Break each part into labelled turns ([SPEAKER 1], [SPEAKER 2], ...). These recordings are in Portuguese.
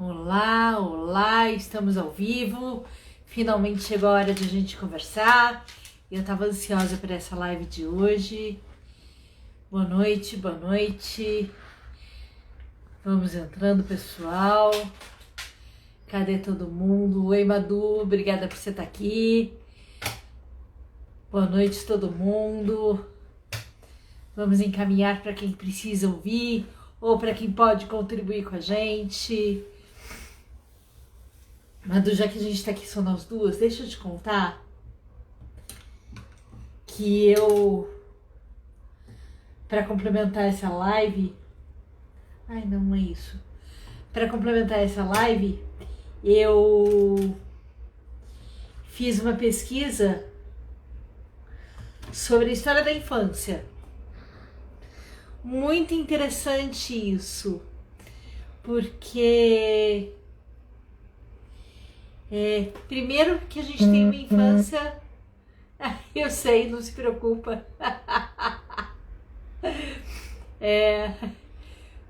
[SPEAKER 1] Olá, olá, estamos ao vivo. Finalmente chegou a hora de a gente conversar. Eu estava ansiosa por essa live de hoje. Boa noite, boa noite. Vamos entrando, pessoal. Cadê todo mundo? Oi, Madu, obrigada por você estar aqui. Boa noite, todo mundo. Vamos encaminhar para quem precisa ouvir ou para quem pode contribuir com a gente. Madu, já que a gente está aqui só nós duas, deixa eu te contar que para complementar essa live... Ai, não é isso. Para complementar essa live, eu fiz uma pesquisa sobre a história da infância. Muito interessante isso, porque primeiro que a gente tem uma infância... Eu sei, não se preocupa.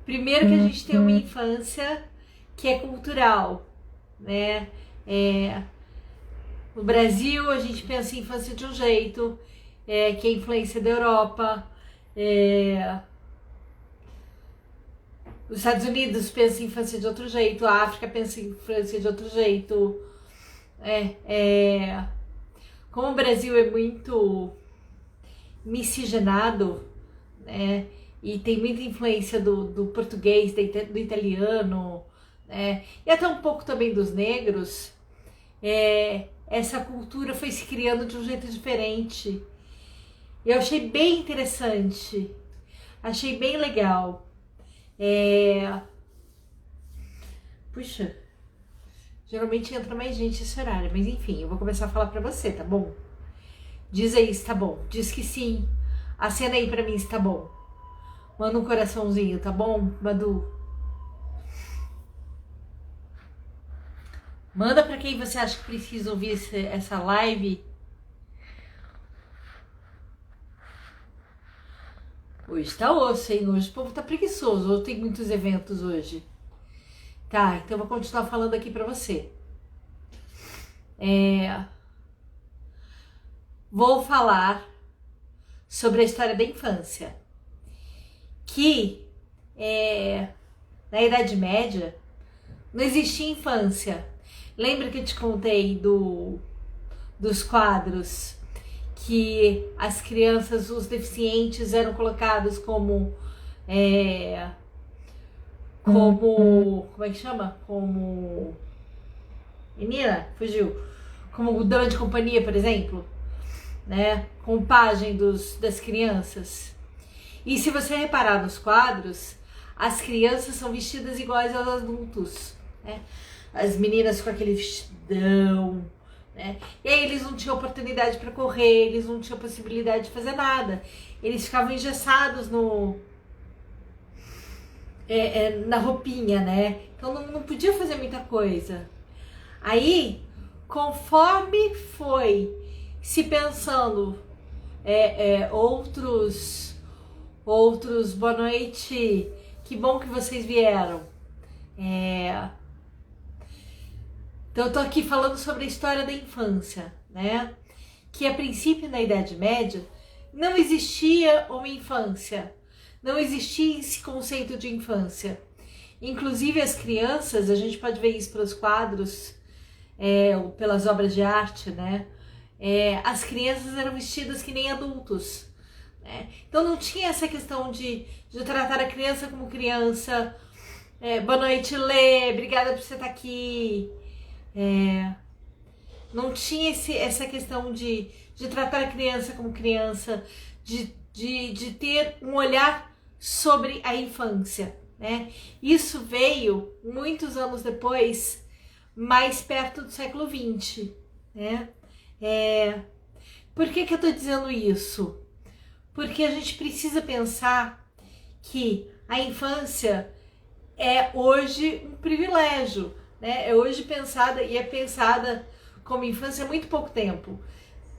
[SPEAKER 1] Primeiro que a gente tem uma infância que é cultural, né? No Brasil a gente pensa em infância de um jeito, que é influência da Europa. Os Estados Unidos pensam em infância de outro jeito, a África pensa em infância de outro jeito. Como o Brasil é muito miscigenado, né? E tem muita influência do português, do italiano, né? E até um pouco também dos negros, essa cultura foi se criando de um jeito diferente. Eu achei bem interessante, achei bem legal. Puxa, geralmente entra mais gente esse horário, mas enfim, eu vou começar a falar pra você, tá bom? Diz aí se tá bom, diz que sim, acena aí pra mim se tá bom. Manda um coraçãozinho, tá bom, Madu? Manda pra quem você acha que precisa ouvir essa live. Hoje tá osso, hein? Hoje o povo tá preguiçoso, hoje tem muitos eventos hoje. Tá, então eu vou continuar falando aqui pra você. Vou falar sobre a história da infância. Que na Idade Média não existia infância. Lembra que eu te contei dos quadros que as crianças, os deficientes eram colocados como como é que chama? Como... Menina, fugiu. Como dama de companhia, por exemplo, né? Com pajem das crianças. E se você reparar nos quadros, as crianças são vestidas iguais aos adultos, né? As meninas com aquele vestidão, né? E aí eles não tinham oportunidade para correr, eles não tinham possibilidade de fazer nada. Eles ficavam engessados na roupinha, né? Então não podia fazer muita coisa. Aí, conforme foi se pensando outros, boa noite, que bom que vocês vieram. Então eu tô aqui falando sobre a história da infância, né? Que a princípio na Idade Média não existia uma infância, não existia esse conceito de infância. Inclusive as crianças, a gente pode ver isso pelos quadros, ou pelas obras de arte, né? As crianças eram vestidas que nem adultos, né? Então não tinha essa questão de tratar a criança como criança. Boa noite, Lê, obrigada por você estar aqui. Não tinha essa questão de tratar a criança como criança, de ter um olhar sobre a infância, né? Isso veio muitos anos depois, mais perto do século XX, né? Por que eu tô dizendo isso? Porque a gente precisa pensar que a infância é hoje um privilégio, né? É hoje pensada e é pensada como infância há muito pouco tempo,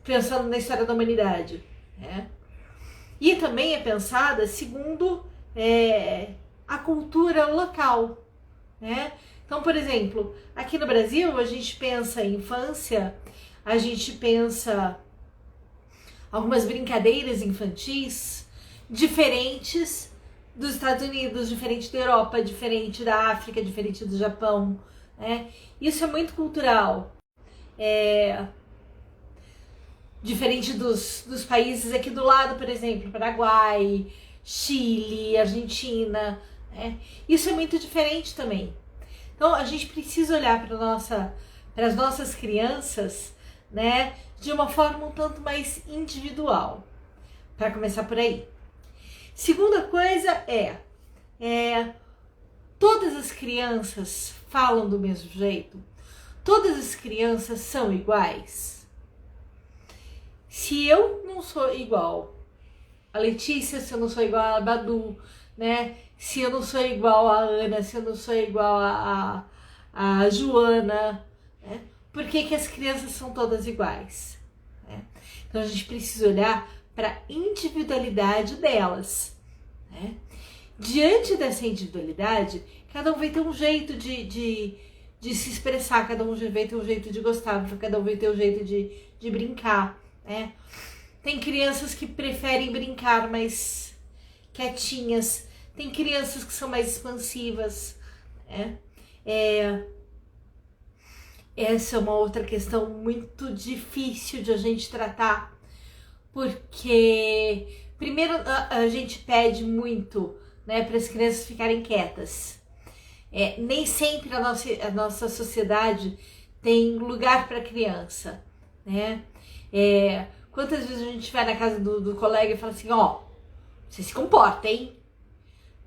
[SPEAKER 1] pensando na história da humanidade, né? E também é pensada segundo a cultura local, né? Então, por exemplo, aqui no Brasil, a gente pensa em infância, a gente pensa algumas brincadeiras infantis diferentes dos Estados Unidos, diferente da Europa, diferente da África, diferente do Japão, né? Isso é muito cultural. Diferente dos países aqui do lado, por exemplo, Paraguai, Chile, Argentina, né? Isso é muito diferente também. Então a gente precisa olhar para as nossas crianças, né, de uma forma um tanto mais individual, para começar por aí. Segunda coisa todas as crianças falam do mesmo jeito? Todas as crianças são iguais? Se eu não sou igual a Letícia, se eu não sou igual a Badu, né? Se eu não sou igual a Ana, se eu não sou igual a Joana, né? Por que as crianças são todas iguais? Né? Então a gente precisa olhar para a individualidade delas, né? Diante dessa individualidade, cada um vai ter um jeito de se expressar, cada um vai ter um jeito de gostar, cada um vai ter um jeito de brincar, né? Tem crianças que preferem brincar mais quietinhas, tem crianças que são mais expansivas, né? Essa é uma outra questão muito difícil de a gente tratar, porque primeiro a gente pede muito, né, para as crianças ficarem quietas. Nem sempre a nossa sociedade tem lugar para criança, né? Quantas vezes a gente vai na casa do colega e fala assim, você se comporta, hein?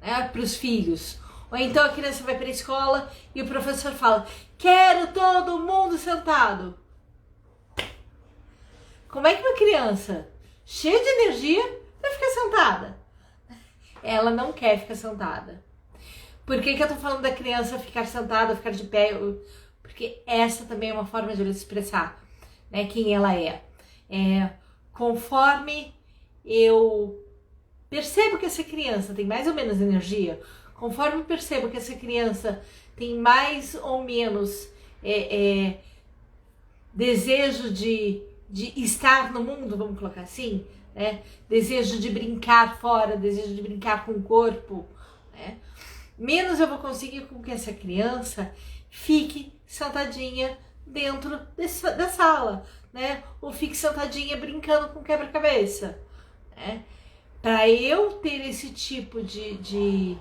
[SPEAKER 1] Né, para os filhos. Ou então a criança vai para a escola e o professor fala, quero todo mundo sentado. Como é que uma criança cheia de energia vai ficar sentada? Ela não quer ficar sentada. Por que eu tô falando da criança ficar sentada, ficar de pé? Porque essa também é uma forma de ela se expressar, né, quem ela é. Conforme eu percebo que essa criança tem mais ou menos energia, conforme eu percebo que essa criança tem mais ou menos desejo de estar no mundo, vamos colocar assim, né? Desejo de brincar fora, desejo de brincar com o corpo, né? Menos eu vou conseguir com que essa criança fique sentadinha dentro da sala, né? Ou fique sentadinha brincando com quebra-cabeça, né? Para eu ter esse tipo de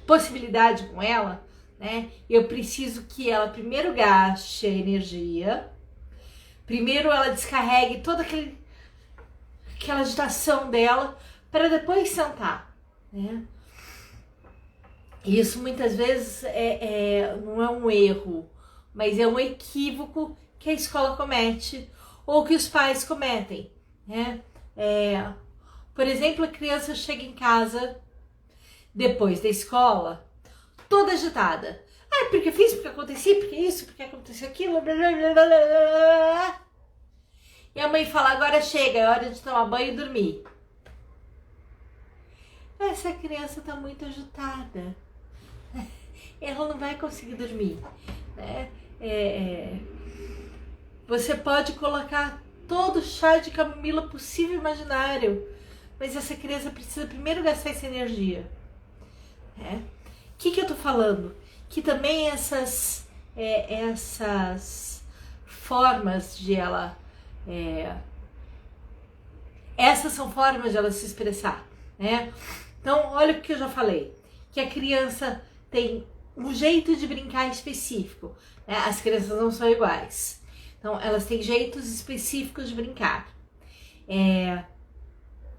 [SPEAKER 1] possibilidade com ela, né? Eu preciso que ela primeiro gaste a energia, primeiro ela descarregue toda aquela agitação dela para depois sentar, né? Isso muitas vezes não é um erro, mas é um equívoco que a escola comete ou que os pais cometem, né? Por exemplo, a criança chega em casa depois da escola toda agitada. Porque fiz, porque acontecia, porque isso, porque aconteceu aquilo, blá, blá, blá, blá, blá. E a mãe fala, agora chega, é hora de tomar banho e dormir. Essa criança tá muito agitada. Ela não vai conseguir dormir, né? Você pode colocar todo o chá de camomila possível e imaginário, mas essa criança precisa primeiro gastar essa energia, né? O que eu tô falando? Que também essas formas de ela... essas são formas de ela se expressar, né? Então, olha o que eu já falei. Que a criança tem um jeito de brincar específico, né? As crianças não são iguais. Então, elas têm jeitos específicos de brincar.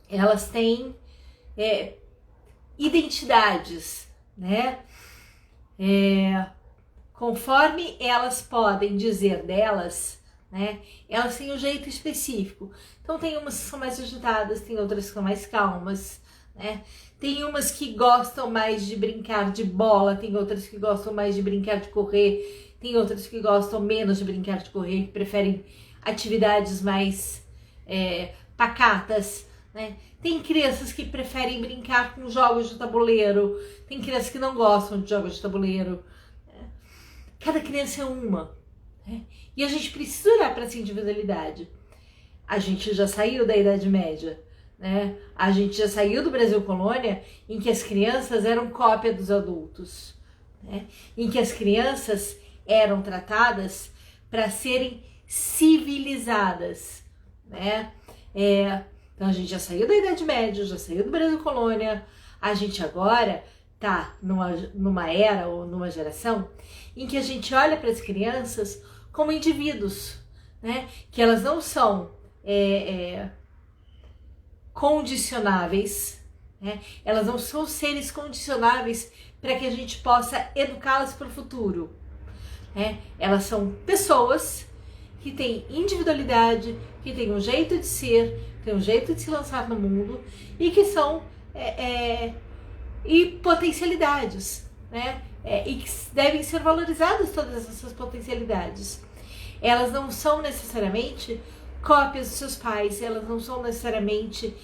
[SPEAKER 1] Elas têm identidades, né? Conforme elas podem dizer delas, né? Elas têm um jeito específico. Então, tem umas que são mais agitadas, tem outras que são mais calmas, né? Tem umas que gostam mais de brincar de bola, tem outras que gostam mais de brincar de correr, tem outras que gostam menos de brincar de correr, que preferem atividades mais pacatas, né? Tem crianças que preferem brincar com jogos de tabuleiro, tem crianças que não gostam de jogos de tabuleiro. Cada criança é uma, né? E a gente precisa olhar para essa individualidade. A gente já saiu da Idade Média, né? A gente já saiu do Brasil Colônia, em que as crianças eram cópia dos adultos, né? Em que as crianças eram tratadas para serem civilizadas, né? Então a gente já saiu da Idade Média, já saiu do Brasil Colônia, a gente agora tá numa era ou numa geração em que a gente olha para as crianças como indivíduos, né? Que elas não são condicionáveis, né? Elas não são seres condicionáveis para que a gente possa educá-las para o futuro, né? Elas são pessoas que têm individualidade, que têm um jeito de ser, têm um jeito de se lançar no mundo e que são e potencialidades, né? E que devem ser valorizadas todas essas potencialidades. Elas não são necessariamente cópias dos seus pais, elas não são necessariamente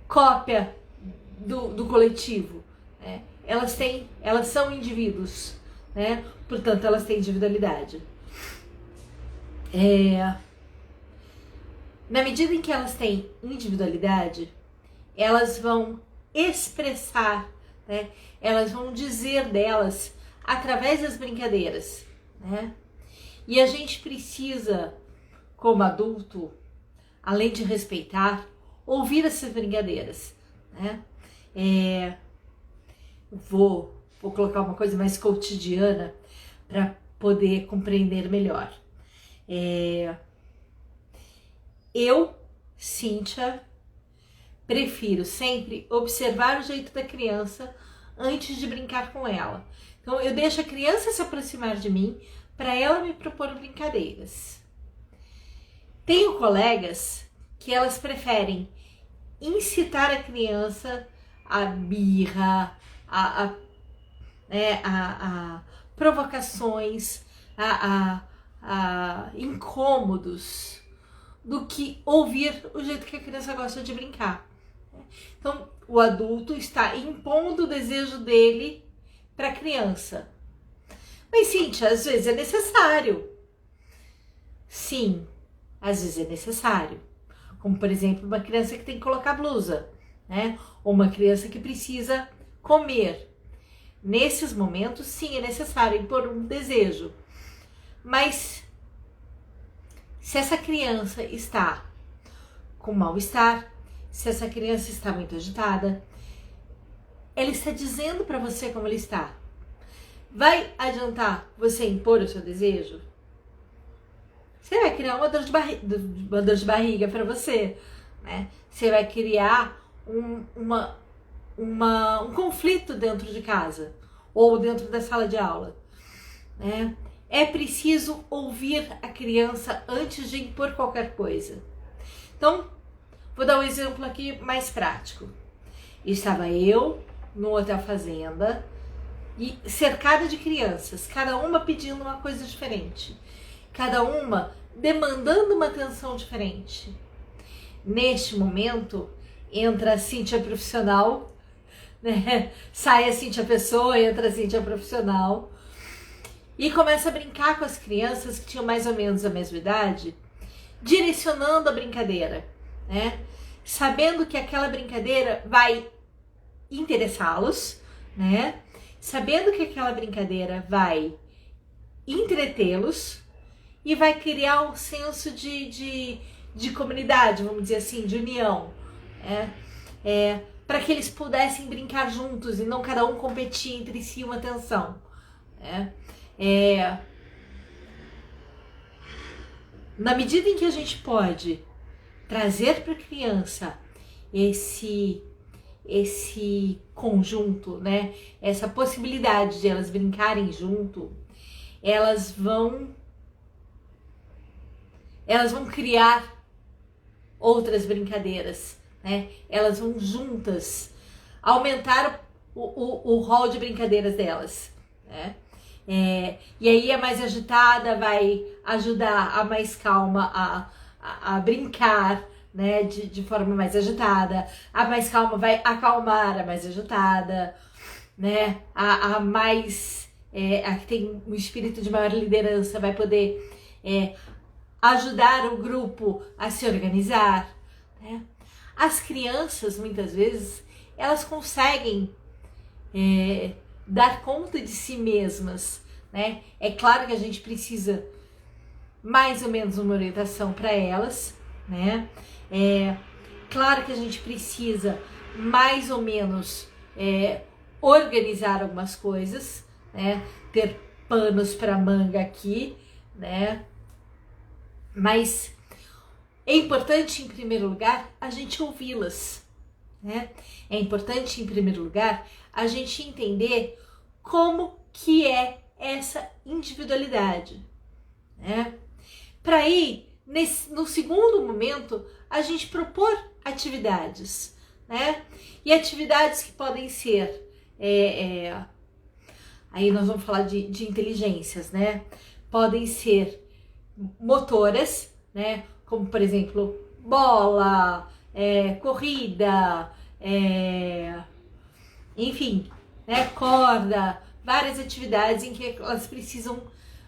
[SPEAKER 1] cópia do coletivo, né? Elas são indivíduos, né? Portanto, elas têm individualidade. Na medida em que elas têm individualidade, elas vão expressar, né? Elas vão dizer delas através das brincadeiras, né? E a gente precisa, como adulto, além de respeitar, ouvir essas brincadeiras, né? Vou colocar uma coisa mais cotidiana para poder compreender melhor. Eu, Cíntia, prefiro sempre observar o jeito da criança antes de brincar com ela. Então eu deixo a criança se aproximar de mim para ela me propor brincadeiras. Tenho colegas que elas preferem incitar a criança a birra, a provocações, a incômodos, do que ouvir o jeito que a criança gosta de brincar. Então, o adulto está impondo o desejo dele para a criança. Mas, Cíntia, às vezes é necessário. Sim, às vezes é necessário. Como, por exemplo, uma criança que tem que colocar blusa, né? Ou uma criança que precisa comer. Nesses momentos, sim, é necessário impor um desejo. Mas, se essa criança está com mal-estar, se essa criança está muito agitada, ela está dizendo para você como ela está. Vai adiantar você impor o seu desejo? Você vai criar uma dor de barriga para você, né? Você vai criar um conflito dentro de casa ou dentro da sala de aula, né? É preciso ouvir a criança antes de impor qualquer coisa. Então, vou dar um exemplo aqui mais prático. Estava eu no Hotel Fazenda e cercada de crianças, cada uma pedindo uma coisa diferente, cada uma demandando uma atenção diferente. Neste momento, entra a Cíntia profissional, né? Sai a Cíntia pessoa, entra a Cíntia profissional e começa a brincar com as crianças que tinham mais ou menos a mesma idade, direcionando a brincadeira, né? Sabendo que aquela brincadeira vai interessá-los, né? Sabendo que aquela brincadeira vai entretê-los e vai criar um senso de comunidade, vamos dizer assim, de união, para que eles pudessem brincar juntos e não cada um competir entre si uma atenção. Na medida em que a gente pode trazer para a criança esse conjunto, né? Essa possibilidade de elas brincarem junto, elas vão criar outras brincadeiras, né? Elas vão juntas aumentar o rol de brincadeiras delas, né? E aí a mais agitada vai ajudar a mais calma a brincar, né, de forma mais agitada, a mais calma vai acalmar a mais agitada, né, a mais, a que tem um espírito de maior liderança vai poder ajudar o grupo a se organizar, né. As crianças, muitas vezes, elas conseguem dar conta de si mesmas, né. É claro que a gente precisa mais ou menos uma orientação para elas, né? Claro que a gente precisa mais ou menos organizar algumas coisas, né? Ter panos para manga aqui, né? Mas é importante, em primeiro lugar, a gente ouvi-las, né? É importante, em primeiro lugar, a gente entender como que é essa individualidade, né? Para aí, no segundo momento, a gente propor atividades, né? E atividades que podem ser, aí nós vamos falar de inteligências, né? Podem ser motoras, né? Como, por exemplo, bola, corrida, enfim, né? Corda, várias atividades em que elas precisam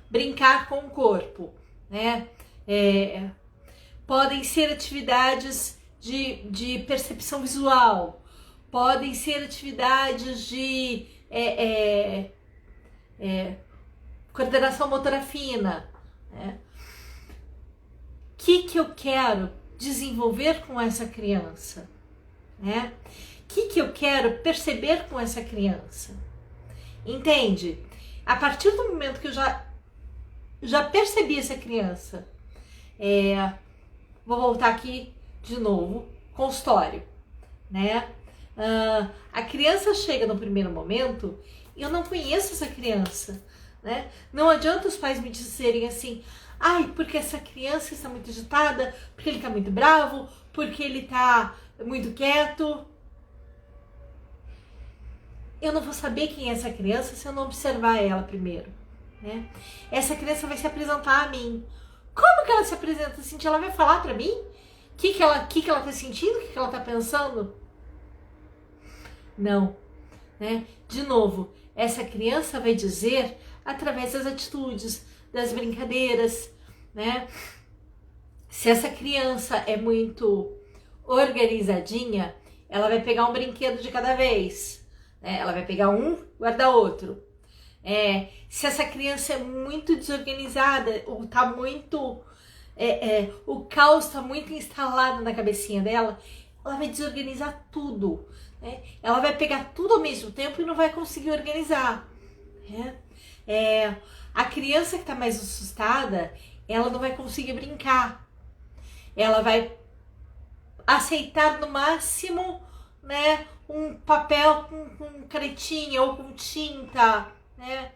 [SPEAKER 1] brincar com o corpo, né? Podem ser atividades de percepção visual, podem ser atividades de coordenação motora fina, né? O que eu quero desenvolver com essa criança, né? O que eu quero perceber com essa criança? Entende? A partir do momento que eu já percebi essa criança, vou voltar aqui de novo, consultório, né? A criança chega no primeiro momento e eu não conheço essa criança, né? Não adianta os pais me dizerem assim, ai, porque essa criança está muito agitada, porque ele está muito bravo, porque ele está muito quieto. Eu não vou saber quem é essa criança se eu não observar ela primeiro, né? Essa criança vai se apresentar a mim. Como que ela se apresenta, Cintia? Ela vai falar pra mim o que ela tá sentindo, o que ela tá pensando? Não, né? De novo, essa criança vai dizer através das atitudes, das brincadeiras, né? Se essa criança é muito organizadinha, ela vai pegar um brinquedo de cada vez, né? Ela vai pegar um, guardar outro. Se essa criança é muito desorganizada, ou tá muito, o caos tá muito instalado na cabecinha dela, ela vai desorganizar tudo, né? Ela vai pegar tudo ao mesmo tempo e não vai conseguir organizar, né? A criança que tá mais assustada, ela não vai conseguir brincar, ela vai aceitar no máximo, né, um papel com canetinha ou com tinta, né?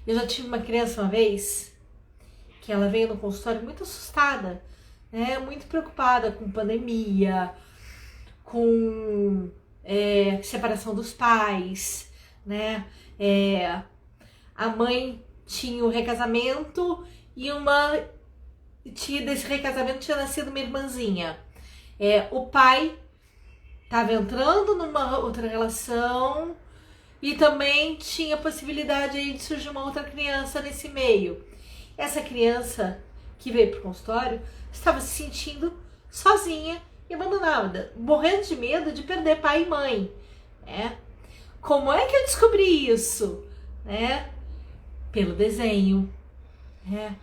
[SPEAKER 1] Eu já tive uma criança uma vez que ela veio no consultório muito assustada, né? Muito preocupada com pandemia, com separação dos pais, né? A mãe tinha o recasamento e desse recasamento tinha nascido uma irmãzinha. O pai estava entrando numa outra relação e também tinha possibilidade aí de surgir uma outra criança nesse meio. Essa criança que veio para o consultório estava se sentindo sozinha e abandonada, morrendo de medo de perder pai e mãe, né? Como é que eu descobri isso? Né? Pelo desenho, né?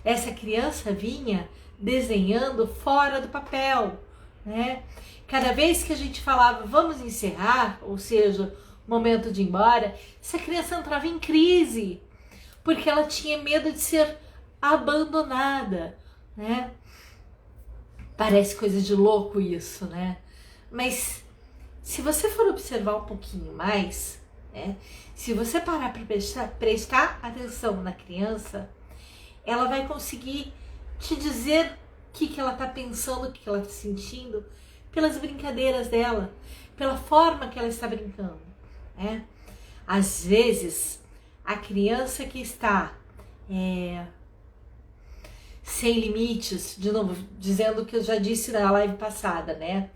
[SPEAKER 1] Essa criança vinha desenhando fora do papel, né? Cada vez que a gente falava vamos encerrar, ou seja, momento de ir embora, essa criança entrava em crise, porque ela tinha medo de ser abandonada, né? Parece coisa de louco isso, né? Mas se você for observar um pouquinho mais, né? Se você parar para prestar atenção na criança, ela vai conseguir te dizer o que ela está pensando, o que ela está sentindo, pelas brincadeiras dela, pela forma que ela está brincando, né? Às vezes, a criança que está sem limites, de novo, dizendo o que eu já disse na live passada, né?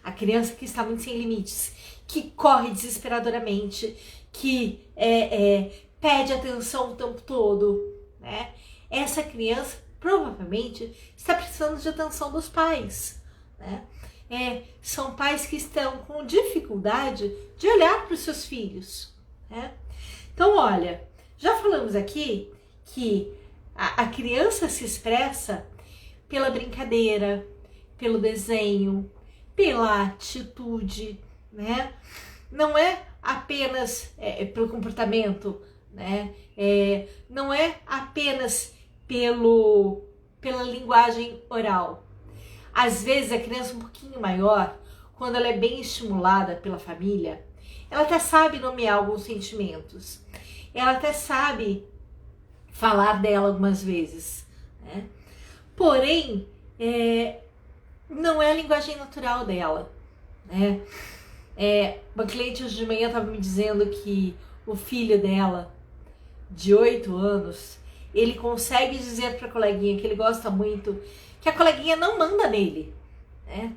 [SPEAKER 1] A criança que está muito sem limites, que corre desesperadoramente, que pede atenção o tempo todo, né? Essa criança provavelmente está precisando de atenção dos pais, né? São pais que estão com dificuldade de olhar para os seus filhos, né? Então, olha, já falamos aqui que a criança se expressa pela brincadeira, pelo desenho, pela atitude, né? Não é apenas pelo comportamento, né? Não é apenas pela linguagem oral. Às vezes a criança um pouquinho maior, quando ela é bem estimulada pela família, ela até sabe nomear alguns sentimentos. Ela até sabe falar dela algumas vezes, né? Porém, não é a linguagem natural dela, né? Uma cliente hoje de manhã estava me dizendo que o filho dela, de 8 anos, ele consegue dizer para a coleguinha que ele gosta muito, que a coleguinha não manda nele, né?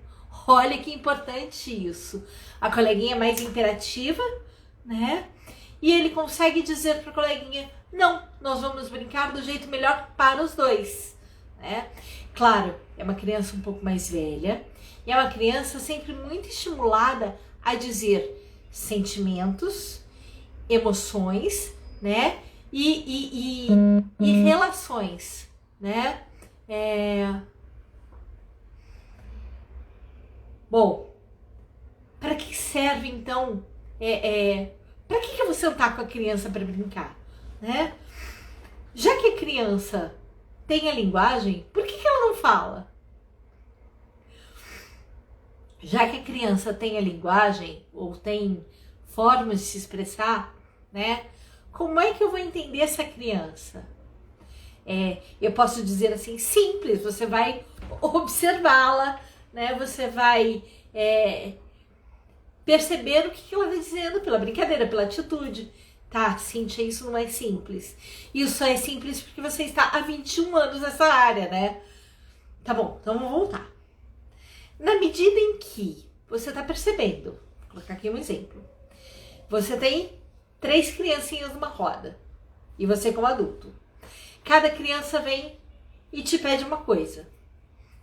[SPEAKER 1] Olha que importante isso. A coleguinha é mais imperativa, né? E ele consegue dizer para a coleguinha, não, nós vamos brincar do jeito melhor para os dois, né? Claro, é uma criança um pouco mais velha, e é uma criança sempre muito estimulada a dizer sentimentos, emoções, né? E relações, né? Bom, para que serve então? Para que eu vou sentar com a criança para brincar, né? Já que a criança tem a linguagem, por que ela não fala? Já que a criança tem a linguagem ou tem formas de se expressar, né? Como é que eu vou entender essa criança? Eu posso dizer assim, simples, você vai observá-la, né? Você vai perceber o que ela está dizendo pela brincadeira, pela atitude. Tá, Cíntia, isso não é simples. Isso é simples porque você está há 21 anos nessa área, né? Tá bom, então vamos voltar. Na medida em que você está percebendo, vou colocar aqui um exemplo. Você tem 3 criancinhas numa roda e você como adulto. Cada criança vem e te pede uma coisa,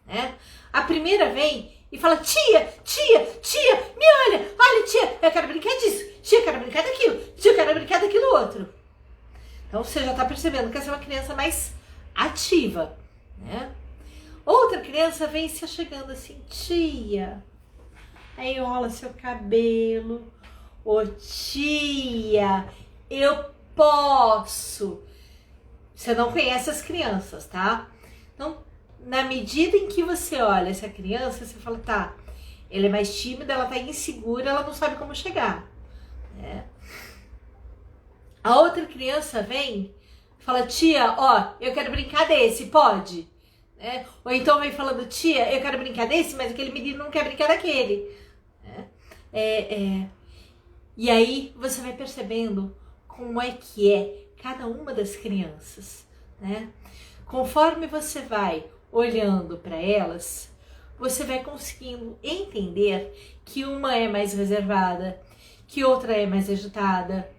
[SPEAKER 1] né? A primeira vem e fala, tia, me olha tia, eu quero brincar disso, tia, eu quero brincar daquilo, tia, eu quero brincar daquilo outro. Então você já está percebendo que essa é uma criança mais ativa, né? Outra criança vem se chegando assim, tia, aí enrola seu cabelo, ô tia, eu posso. Você não conhece as crianças, tá? Então, na medida em que você olha essa criança, você fala, tá, ela é mais tímida, ela tá insegura, ela não sabe como chegar, né? A outra criança vem, fala, tia, ó, eu quero brincar desse, pode? Ou então vem falando, tia, eu quero brincar desse, mas aquele menino não quer brincar daquele. E aí você vai percebendo como é que é cada uma das crianças, né? Conforme você vai olhando para elas, você vai conseguindo entender que uma é mais reservada, que outra é mais agitada,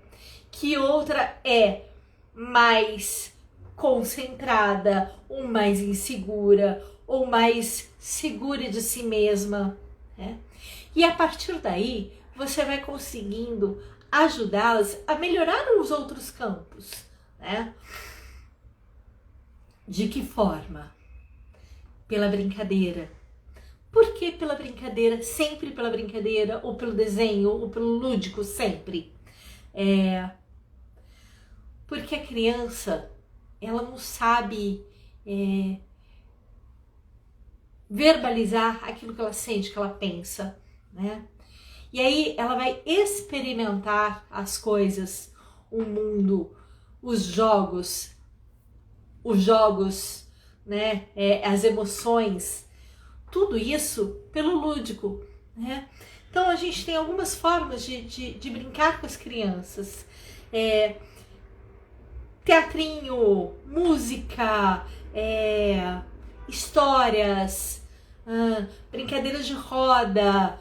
[SPEAKER 1] que outra é mais concentrada, ou mais insegura, ou mais segura de si mesma, né? E a partir daí, você vai conseguindo ajudá-las a melhorar os outros campos, né? De que forma? Pela brincadeira. Por que pela brincadeira? Sempre pela brincadeira, ou pelo desenho, ou pelo lúdico, sempre. Porque a criança, ela não sabe verbalizar aquilo que ela sente, que ela pensa, né? E aí ela vai experimentar as coisas, o mundo, os jogos, né? As emoções, tudo isso pelo lúdico, né? Então a gente tem algumas formas de brincar com as crianças. teatrinho, música, histórias, brincadeiras de roda,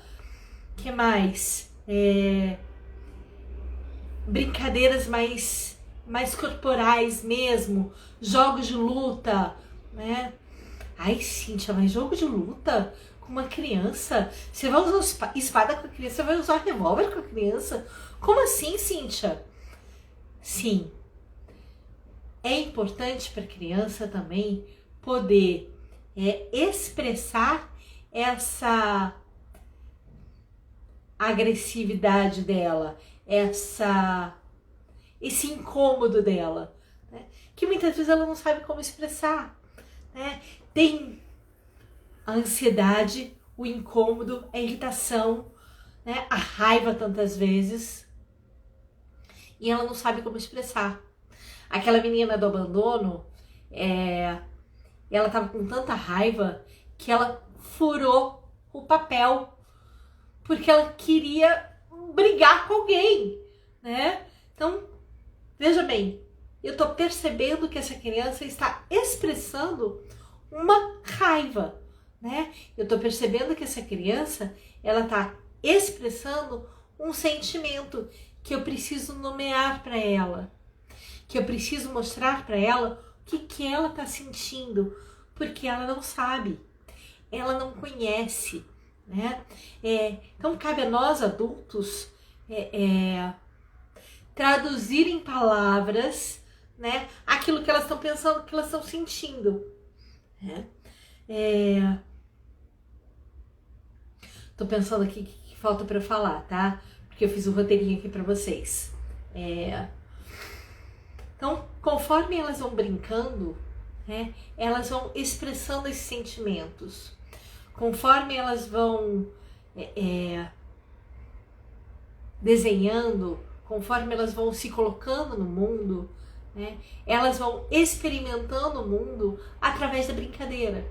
[SPEAKER 1] que mais? Brincadeiras mais corporais mesmo, jogos de luta, né? Ai, Cíntia, mas jogo de luta com uma criança? Você vai usar espada com a criança? Você vai usar revólver com a criança? Como assim, Cíntia? Sim, é importante para a criança também poder expressar essa agressividade dela, esse incômodo dela, né? Que muitas vezes ela não sabe como expressar, né? Tem a ansiedade, o incômodo, a irritação, né? A raiva tantas vezes, e ela não sabe como expressar. Aquela menina do abandono, ela estava com tanta raiva que ela furou o papel porque ela queria brigar com alguém, né? Então, veja bem, eu tô percebendo que essa criança está expressando uma raiva, né? Eu tô percebendo que essa criança, ela tá expressando um sentimento que eu preciso nomear para ela, que eu preciso mostrar para ela o que ela tá sentindo, porque ela não sabe, ela não conhece, né? Então cabe a nós adultos traduzir em palavras, né, aquilo que elas estão pensando, que elas estão sentindo, né? Tô pensando aqui que falta para eu falar, tá? Porque eu fiz um roteirinho aqui para vocês. Então, conforme elas vão brincando, né, elas vão expressando esses sentimentos. Conforme elas vão desenhando, conforme elas vão se colocando no mundo, né, elas vão experimentando o mundo através da brincadeira.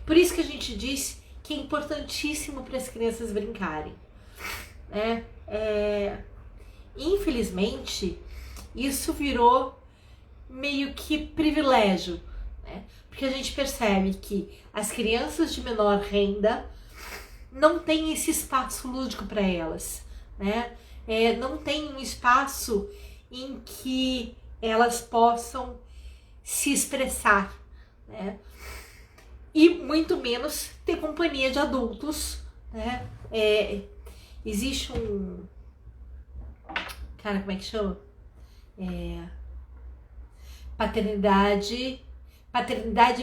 [SPEAKER 1] Por isso que a gente diz que é importantíssimo para as crianças brincarem, né? Infelizmente, isso virou meio que privilégio, né? Porque a gente percebe que as crianças de menor renda não têm esse espaço lúdico para elas, né? Não tem um espaço em que elas possam se expressar, né? E muito menos ter companhia de adultos, né? Existe um... Cara, como é que chama? Paternidade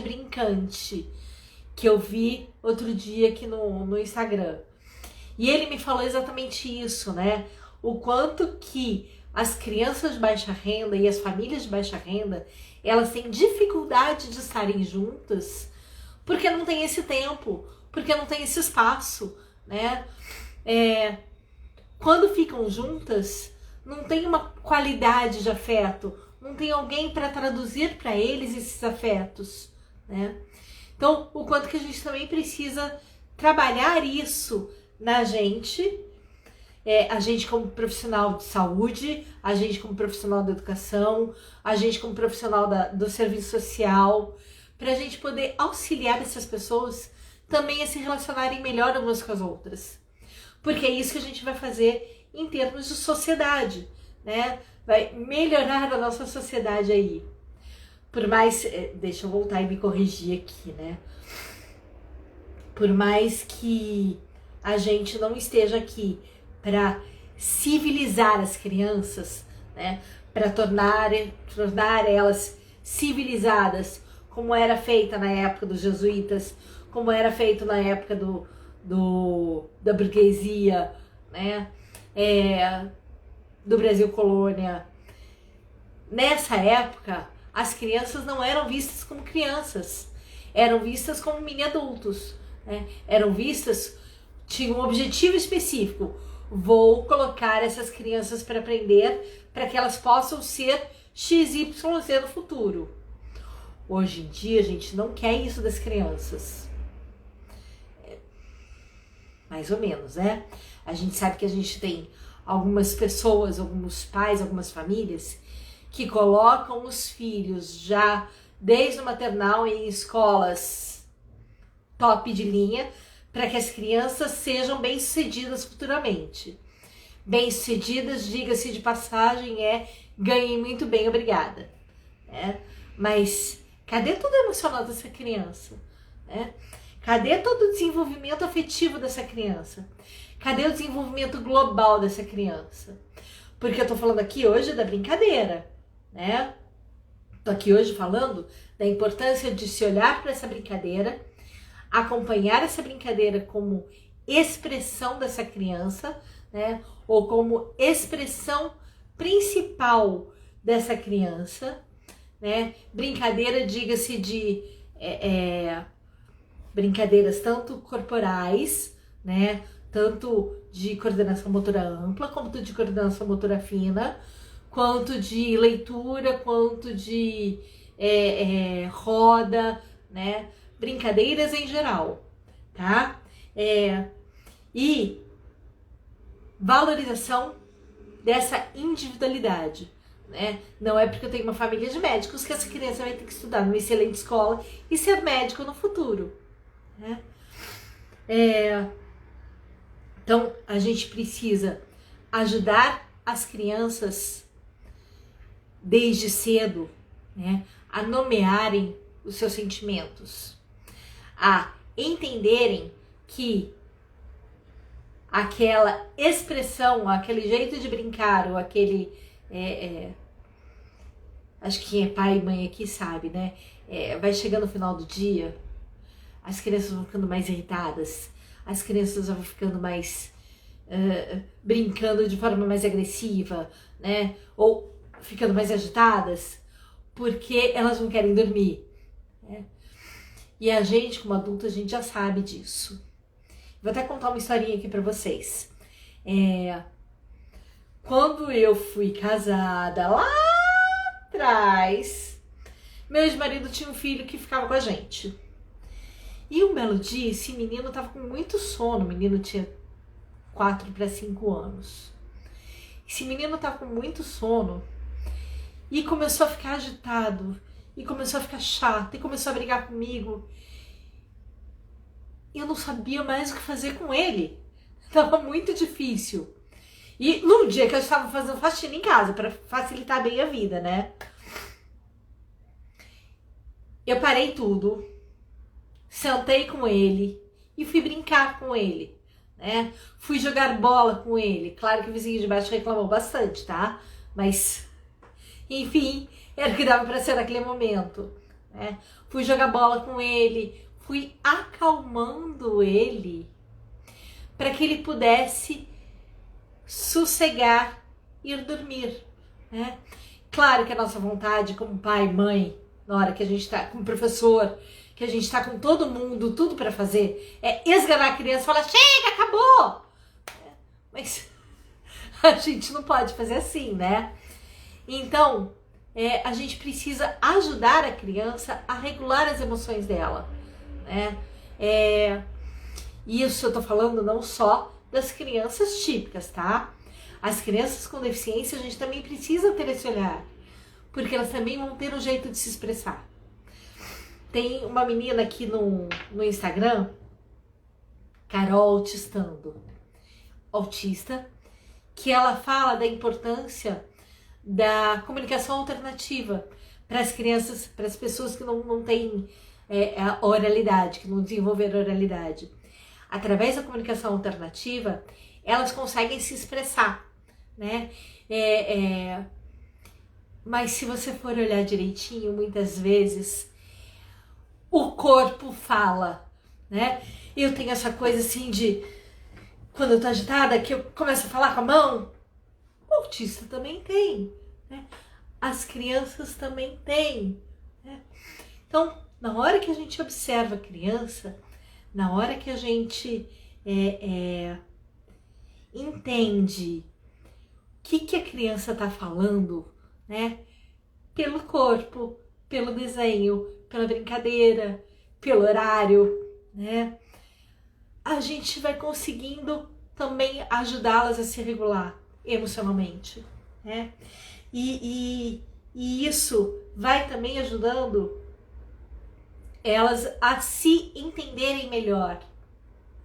[SPEAKER 1] brincante, que eu vi outro dia aqui no Instagram. E ele me falou exatamente isso, né? O quanto que as crianças de baixa renda e as famílias de baixa renda, elas têm dificuldade de estarem juntas porque não tem esse tempo, porque não tem esse espaço, né? Quando ficam juntas, não tem uma qualidade de afeto, não tem alguém para traduzir para eles esses afetos, né? Então, o quanto que a gente também precisa trabalhar isso na gente, a gente como profissional de saúde, a gente como profissional da educação, a gente como profissional do serviço social, para a gente poder auxiliar essas pessoas também a se relacionarem melhor umas com as outras. Porque é isso que a gente vai fazer em termos de sociedade, né? Vai melhorar a nossa sociedade aí. Por mais... deixa eu voltar e me corrigir aqui, né? Por mais que a gente não esteja aqui para civilizar as crianças, né? Para tornar elas civilizadas, como era feita na época dos jesuítas, como era feito na época da burguesia, né? Do Brasil colônia. Nessa época, as crianças não eram vistas como crianças, eram vistas como mini adultos, né? Eram vistas, tinham um objetivo específico: vou colocar essas crianças para aprender, para que elas possam ser XYZ no futuro. Hoje em dia, a gente não quer isso das crianças. Mais ou menos, né? A gente sabe que a gente tem algumas pessoas, alguns pais, algumas famílias que colocam os filhos já desde o maternal em escolas top de linha, para que as crianças sejam bem-sucedidas futuramente. Bem-sucedidas, diga-se de passagem, ganhem muito bem, obrigada. Mas cadê todo o emocional dessa criança? Cadê todo o desenvolvimento afetivo dessa criança? Cadê o desenvolvimento global dessa criança? Porque eu tô falando aqui hoje da brincadeira, né? Tô aqui hoje falando da importância de se olhar para essa brincadeira, acompanhar essa brincadeira como expressão dessa criança, né? Ou como expressão principal dessa criança, né? Brincadeira, diga-se de brincadeiras tanto corporais, né? Tanto de coordenação motora ampla, quanto de coordenação motora fina, quanto de leitura, quanto de roda, né? Brincadeiras em geral, tá? E valorização dessa individualidade, né? Não é porque eu tenho uma família de médicos que essa criança vai ter que estudar numa excelente escola e ser médico no futuro, né? Então, a gente precisa ajudar as crianças desde cedo, né, a nomearem os seus sentimentos, a entenderem que aquela expressão, aquele jeito de brincar, ou aquele... acho que quem é pai e mãe aqui sabe, né? Vai chegando no final do dia, as crianças vão ficando mais irritadas, as crianças vão ficando mais... brincando de forma mais agressiva, né? Ou ficando mais agitadas, porque elas não querem dormir, né? E a gente, como adulto, a gente já sabe disso. Vou até contar uma historinha aqui pra vocês. Quando eu fui casada lá atrás, meu ex-marido tinha um filho que ficava com a gente. E um belo dia, esse menino tava com muito sono. O menino tinha 4 para 5 anos. Esse menino tava com muito sono e começou a ficar agitado, e começou a ficar chato, e começou a brigar comigo. Eu não sabia mais o que fazer com ele. Tava muito difícil. E num dia que eu estava fazendo faxina em casa, para facilitar bem a vida, né? Eu parei tudo, sentei com ele e fui brincar com ele, né? Fui jogar bola com ele. Claro que o vizinho de baixo reclamou bastante, tá? Mas, enfim, era o que dava para ser naquele momento, né? Fui jogar bola com ele, fui acalmando ele para que ele pudesse sossegar, ir dormir, né? Claro que a nossa vontade como pai, mãe, na hora que a gente tá como professor, que a gente tá com todo mundo, tudo para fazer, é esganar a criança e falar, chega, acabou! Mas a gente não pode fazer assim, né? Então, a gente precisa ajudar a criança a regular as emoções dela, né? Isso eu tô falando não só das crianças típicas, tá? As crianças com deficiência, a gente também precisa ter esse olhar, porque elas também vão ter um jeito de se expressar. Tem uma menina aqui no Instagram, Carol Autista, que ela fala da importância da comunicação alternativa para as crianças, para as pessoas que não têm a oralidade, que não desenvolveram a oralidade. Através da comunicação alternativa, elas conseguem se expressar, né? Mas se você for olhar direitinho, muitas vezes o corpo fala, né? Eu tenho essa coisa assim de, quando eu tô agitada, que eu começo a falar com a mão. O autista também tem, né? As crianças também têm, né? Então, na hora que a gente observa a criança, na hora que a gente entende o que a criança está falando, né? Pelo corpo, pelo desenho, pela brincadeira, pelo horário, né? A gente vai conseguindo também ajudá-las a se regular emocionalmente, né? E E isso vai também ajudando elas a se entenderem melhor,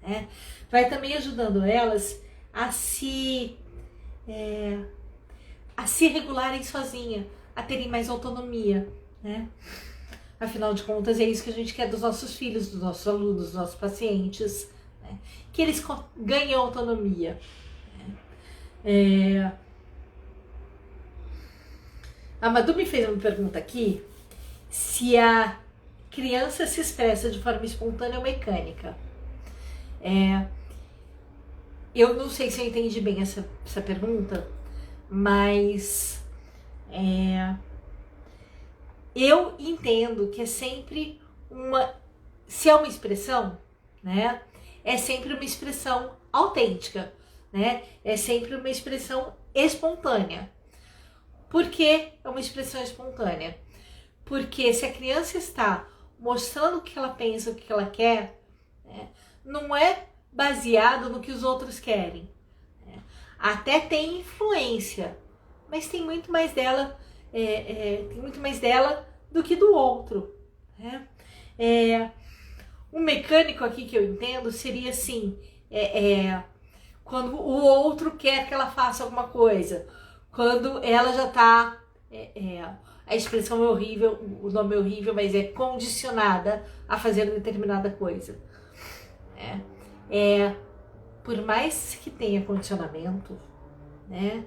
[SPEAKER 1] né? Vai também ajudando elas a se regularem sozinha, a terem mais autonomia, né? Afinal de contas, é isso que a gente quer dos nossos filhos, dos nossos alunos, dos nossos pacientes, né? Que eles ganhem autonomia. A Madu me fez uma pergunta aqui, se a criança se expressa de forma espontânea ou mecânica. Eu não sei se eu entendi bem essa pergunta, mas eu entendo que é sempre se é uma expressão, né, é sempre uma expressão autêntica, né, é sempre uma expressão espontânea. Por que é uma expressão espontânea? Porque se a criança está mostrando o que ela pensa, o que ela quer, né, não é baseado no que os outros querem. Né? Até tem influência, mas tem muito mais dela, tem muito mais dela do que do outro. Né? Um mecânico aqui que eu entendo seria assim, quando o outro quer que ela faça alguma coisa, quando ela já está, a expressão é horrível, o nome é horrível, mas é condicionada a fazer determinada coisa. Por mais que tenha condicionamento, né,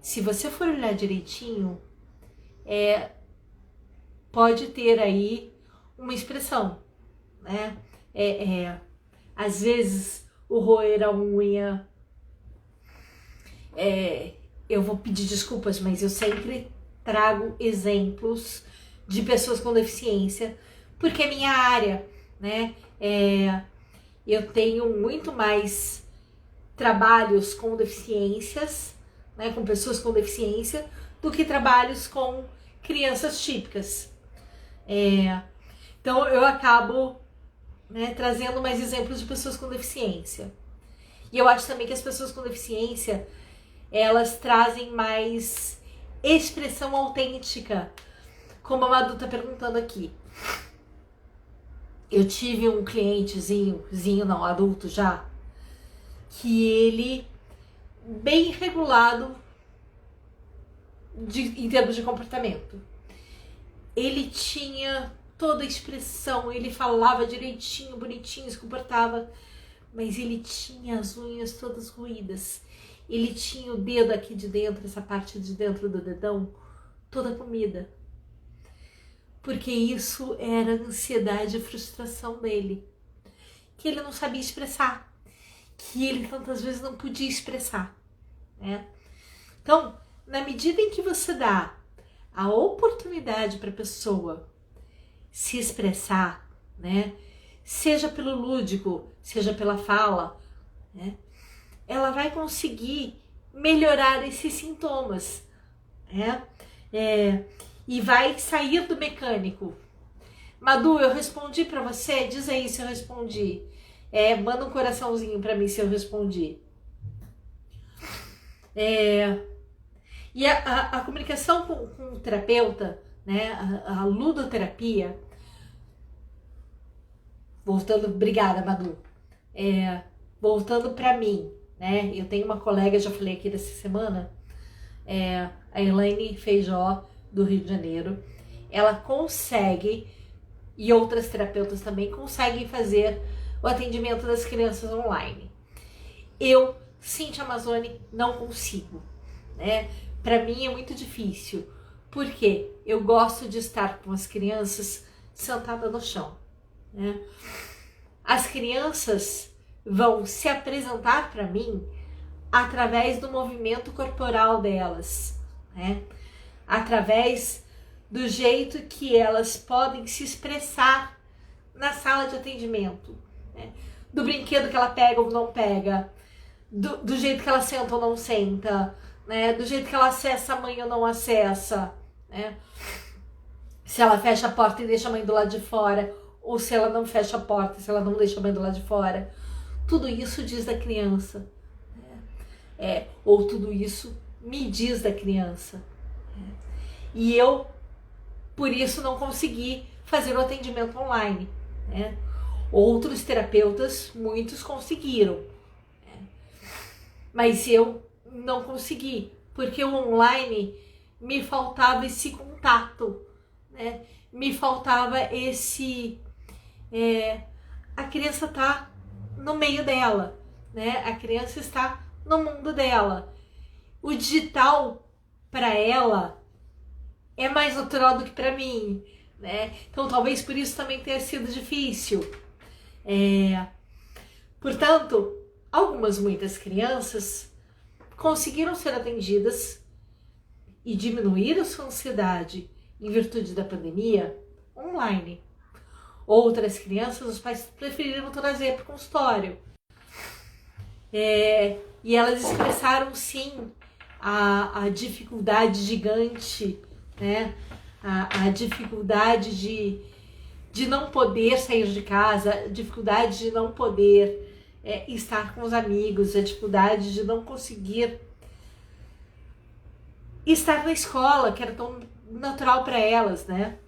[SPEAKER 1] se você for olhar direitinho, pode ter aí uma expressão, né? Às vezes o roer a unha, eu vou pedir desculpas, mas eu sempre trago exemplos de pessoas com deficiência, porque é minha área, né? Eu tenho muito mais trabalhos com deficiências, né, com pessoas com deficiência, do que trabalhos com crianças típicas. Então eu acabo, né, trazendo mais exemplos de pessoas com deficiência. E eu acho também que as pessoas com deficiência, elas trazem mais expressão autêntica, como a Madu tá perguntando aqui. Eu tive um clientezinho, não, adulto já, que ele, bem regulado em termos de comportamento. Ele tinha toda a expressão, ele falava direitinho, bonitinho, se comportava, mas ele tinha as unhas todas roídas. Ele tinha o dedo aqui de dentro, essa parte de dentro do dedão, toda comida. Porque isso era a ansiedade e frustração dele, que ele não sabia expressar, que ele tantas vezes não podia expressar, né? Então, na medida em que você dá a oportunidade para a pessoa se expressar, né, seja pelo lúdico, seja pela fala, né, ela vai conseguir melhorar esses sintomas, né? E vai sair do mecânico. Madu, eu respondi para você? Diz aí se eu respondi. Manda um coraçãozinho para mim se eu respondi. E a comunicação com o terapeuta, né, a ludoterapia, voltando, obrigada, Madu, voltando para mim, né, eu tenho uma colega, já falei aqui dessa semana, a Elaine Feijó, do Rio de Janeiro, ela consegue, e outras terapeutas também conseguem fazer o atendimento das crianças online. Eu, Cíntia Amazzoni, não consigo, né? Para mim é muito difícil, porque eu gosto de estar com as crianças sentada no chão, né? As crianças vão se apresentar para mim através do movimento corporal delas, né? Através do jeito que elas podem se expressar na sala de atendimento, né? Do brinquedo que ela pega ou não pega, do jeito que ela senta ou não senta, né? Do jeito que ela acessa a mãe ou não acessa, né? Se ela fecha a porta e deixa a mãe do lado de fora, ou se ela não fecha a porta, se ela não deixa a mãe do lado de fora. Tudo isso diz da criança, né? Ou tudo isso me diz da criança. E eu, por isso, não consegui fazer o atendimento online, né? Outros terapeutas, muitos conseguiram, né? Mas eu não consegui, porque o online me faltava esse contato, né? Me faltava esse... a criança tá no meio dela, né? A criança está no mundo dela. O digital, para ela, é mais natural do que para mim, né? Então, talvez por isso também tenha sido difícil. Portanto, muitas crianças conseguiram ser atendidas e diminuíram sua ansiedade em virtude da pandemia online. Outras crianças, os pais preferiram trazer para o consultório. E elas expressaram, sim, a dificuldade gigante, né? A dificuldade de não poder sair de casa, a dificuldade de não poder estar com os amigos, a dificuldade de não conseguir estar na escola, que era tão natural para elas, né?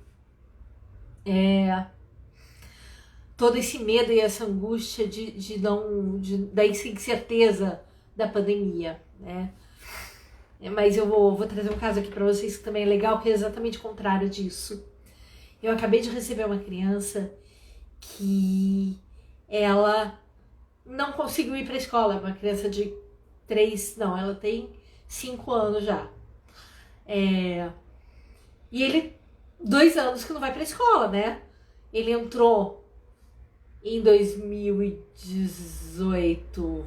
[SPEAKER 1] Todo esse medo e essa angústia da incerteza da pandemia, né? Mas eu vou trazer um caso aqui para vocês que também é legal, que é exatamente o contrário disso. Eu acabei de receber uma criança que ela não conseguiu ir para a escola, uma criança de ela tem 5 anos já. E ele, 2 anos que não vai para a escola, né? Ele entrou em 2018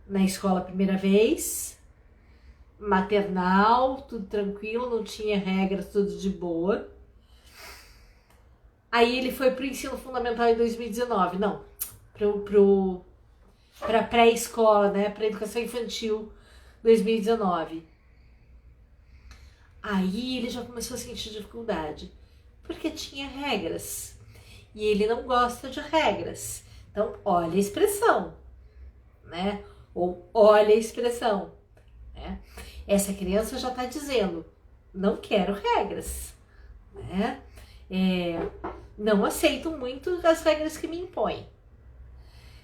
[SPEAKER 1] na escola a primeira vez, maternal, tudo tranquilo, não tinha regras, tudo de boa. Aí ele foi pro ensino fundamental em 2019, não, pra pré-escola, né, pra educação infantil 2019. Aí ele já começou a sentir dificuldade, porque tinha regras. E ele não gosta de regras. Então, olha a expressão, né? Ou olha a expressão, né? Essa criança já está dizendo, não quero regras, né? Não aceito muito as regras que me impõem.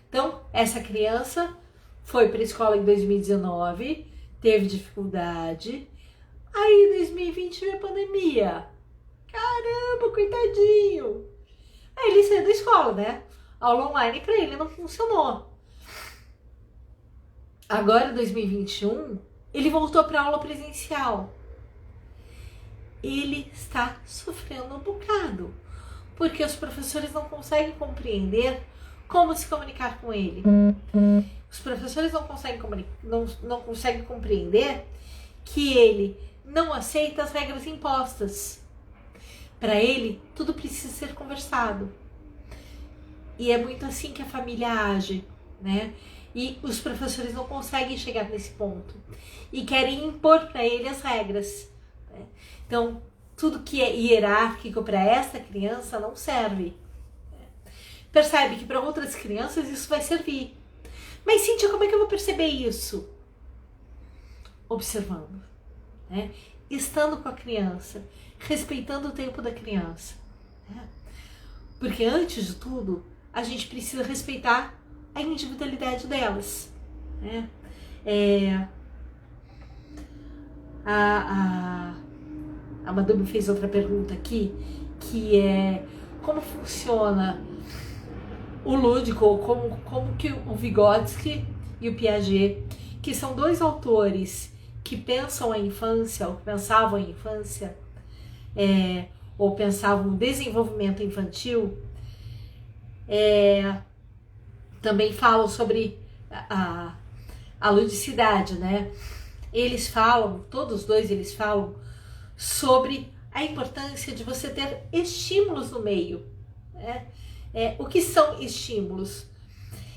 [SPEAKER 1] Então, essa criança foi para a escola em 2019, teve dificuldade. Aí, em 2020, veio a pandemia. Caramba, coitadinho! Aí ele saiu da escola, né? Aula online para ele não funcionou. Agora, em 2021, ele voltou para aula presencial. Ele está sofrendo um bocado, porque os professores não conseguem compreender como se comunicar com ele. Os professores não conseguem compreender que ele não aceita as regras impostas. Para ele, tudo precisa ser conversado. E é muito assim que a família age, né? E os professores não conseguem chegar nesse ponto. E querem impor para ele as regras, né? Então, tudo que é hierárquico para essa criança não serve. Percebe que para outras crianças isso vai servir. Mas, Cíntia, como é que eu vou perceber isso? Observando, né? Estando com a criança, respeitando o tempo da criança, né? Porque antes de tudo, a gente precisa respeitar a individualidade delas, né? A Madu me fez outra pergunta aqui, que é como funciona o lúdico, ou como que o Vygotsky e o Piaget, que são 2 autores que pensam a infância, ou que pensavam a infância, ou pensavam o desenvolvimento infantil, também falam sobre a ludicidade, né? Eles falam, todos os 2 eles falam sobre a importância de você ter estímulos no meio, né? O que são estímulos?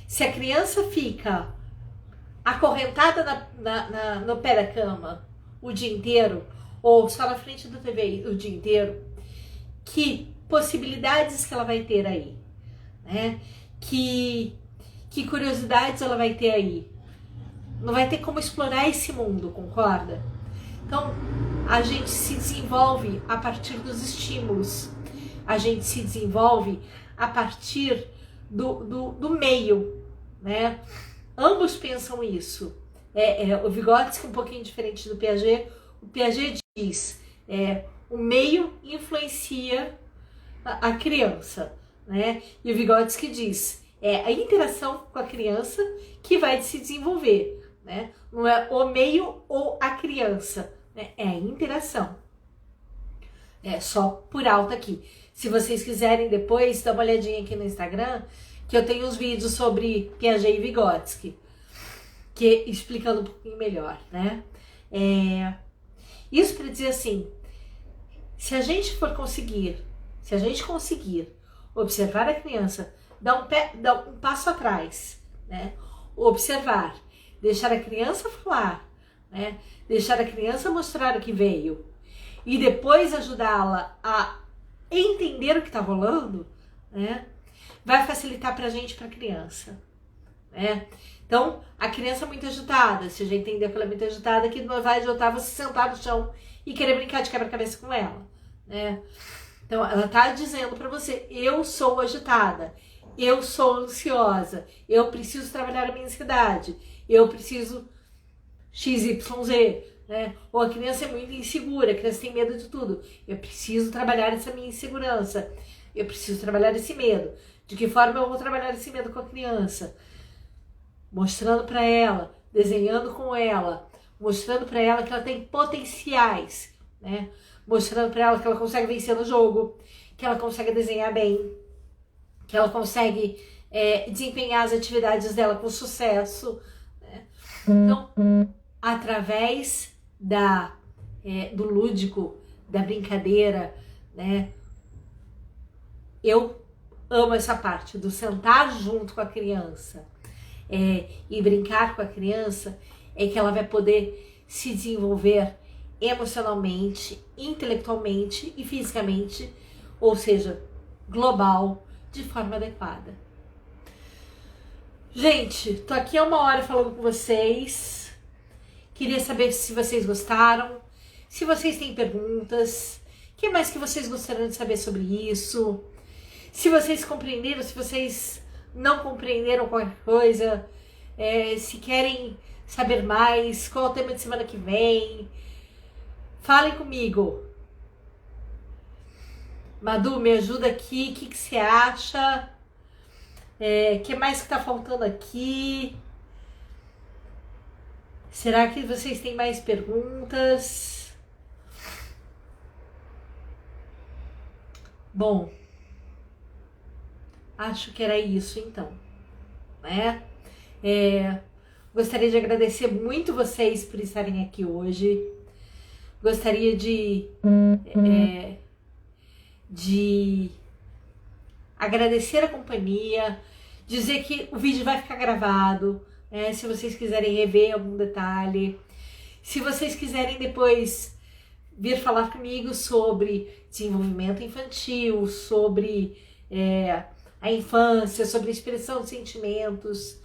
[SPEAKER 1] Se a criança fica acorrentada no pé da cama o dia inteiro, ou só na frente da TV o dia inteiro, que possibilidades que ela vai ter aí, né? Que curiosidades ela vai ter aí? Não vai ter como explorar esse mundo, concorda? Então, a gente se desenvolve a partir dos estímulos, a gente se desenvolve a partir do meio, né? Ambos pensam isso. O Vygotsky, um pouquinho diferente do Piaget, o Piaget diz, o meio influencia a criança, né? E o Vygotsky diz, a interação com a criança que vai se desenvolver, né? Não é o meio ou a criança, né? É a interação. Só por alto aqui. Se vocês quiserem depois, dá uma olhadinha aqui no Instagram, que eu tenho os vídeos sobre Piaget e Vygotsky, que explicando um pouquinho melhor, né? Isso para dizer assim, se a gente conseguir observar a criança, dar um passo atrás, né? Observar, deixar a criança falar, né? Deixar a criança mostrar o que veio e depois ajudá-la a entender o que está rolando, né? Vai facilitar para a gente, para a criança, né? Então, a criança muito agitada, você já entendeu que ela é muito agitada, que não vai adiantar você sentar no chão e querer brincar de quebra-cabeça com ela, né? Então, ela tá dizendo para você, eu sou agitada, eu sou ansiosa, eu preciso trabalhar a minha ansiedade, eu preciso XYZ, né? Ou a criança é muito insegura, a criança tem medo de tudo, eu preciso trabalhar essa minha insegurança, eu preciso trabalhar esse medo. De que forma eu vou trabalhar esse medo com a criança? Mostrando para ela, desenhando com ela, mostrando para ela que ela tem potenciais, né? Mostrando para ela que ela consegue vencer no jogo, que ela consegue desenhar bem, que ela consegue desempenhar as atividades dela com sucesso, né? Então, através do lúdico, da brincadeira, né? Eu amo essa parte do sentar junto com a criança e brincar com a criança, que ela vai poder se desenvolver emocionalmente, intelectualmente e fisicamente, ou seja, global, de forma adequada. Gente, tô aqui há 1 hora falando com vocês. Queria saber se vocês gostaram, se vocês têm perguntas, o que mais que vocês gostariam de saber sobre isso. Se vocês compreenderam, se vocês não compreenderam qualquer coisa, se querem saber mais, qual é o tema de semana que vem, falem comigo. Madu, me ajuda aqui, o que você acha? O que mais que tá faltando aqui? Será que vocês têm mais perguntas? Bom, acho que era isso então, né? Gostaria de agradecer muito vocês por estarem aqui hoje. Gostaria de agradecer a companhia, dizer que o vídeo vai ficar gravado, né? Se vocês quiserem rever algum detalhe, se vocês quiserem depois vir falar comigo sobre desenvolvimento infantil, sobre a infância, sobre a expressão de sentimentos,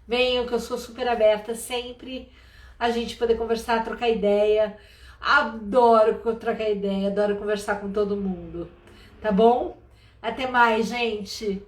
[SPEAKER 1] venham que eu sou super aberta sempre a gente poder conversar, trocar ideia. Adoro trocar ideia, adoro conversar com todo mundo, tá bom? Até mais, gente!